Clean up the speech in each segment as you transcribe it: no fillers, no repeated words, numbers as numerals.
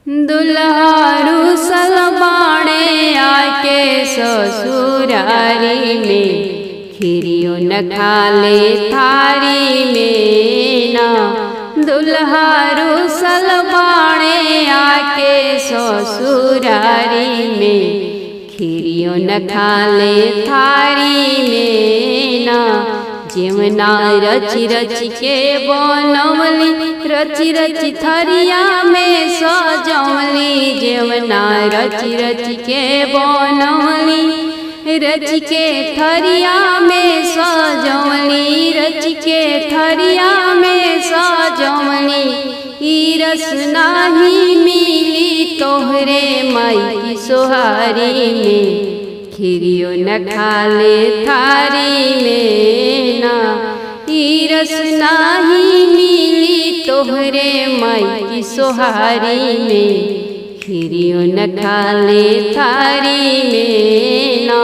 दुल्हारू सलबाणे आके ससुरारी में, खीरियो न खाले थारी में ना। दुल्हारू सलबाणे आके ससुरारी में, खीरियो न खाले थारी में ना। जेवना रची रची के बनवली, रची रची थरिया में सजवली। जेवना रची रची के बनवली, रच के थरिया में सजवली। रच के थरिया में सजवली। ई रस नाही मिली तोहरे माई की सोहारी में, खीरियो न खाले थारी में ना। ई रस नाही मिली तोहरे माई की सोहारी में, खीरियो न खाले थारी में ना।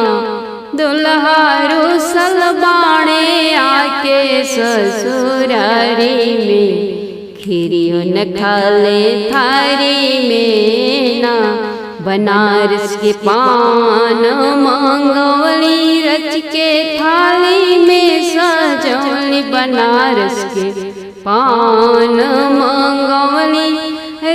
दुल्हारू सलबाणे आके ससुरारी में, खीरियो न खाले थारी में ना। बनारस के पान मंगवली, रच के थाली में सजवली। बनारस के पान मंगवली,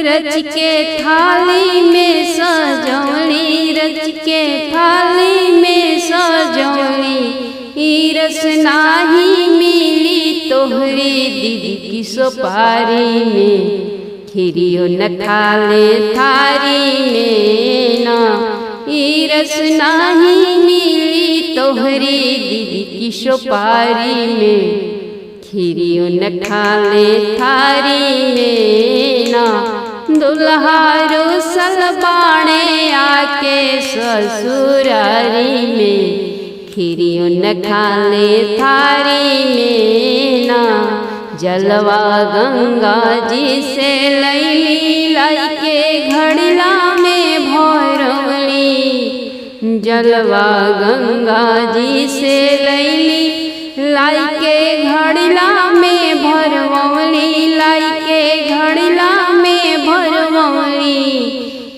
रच के थाली में सजवली। रच के थाली में सजवली। ई रस नाही मिली तोहरी दीदी की सुपारी में, खीरियो न खाले थारी में ना। ई रस नाही मिली तोहरी दीदी की सुपारी में, खीरियो न खाले थारी में ना। दुल्हारू सलबाणे आके ससुरारी में, खीरियो न खाले थारी में ना। जलवा गंगा जी से लैली, लाई के घड़िला में भरवली। जलवा गंगा जी से लैली, लाई के घड़िला में भरवली। लाई के घड़िला में भरवली।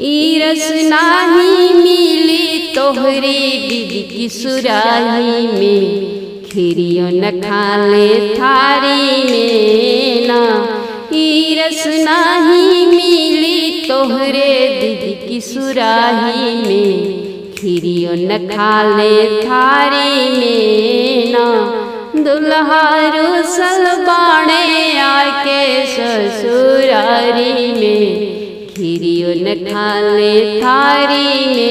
ई रस नाही मिली तोहरी दीदी की सुराही में, खीरियो न खाले थारी में ना। ई रस नाही मिली तोहरे दीदी की सुराही में, खीरियो न खाले थारी में ना। दुल्हारू सलबाणे आके ससुरारी में, खीरियो न खाले थारी में।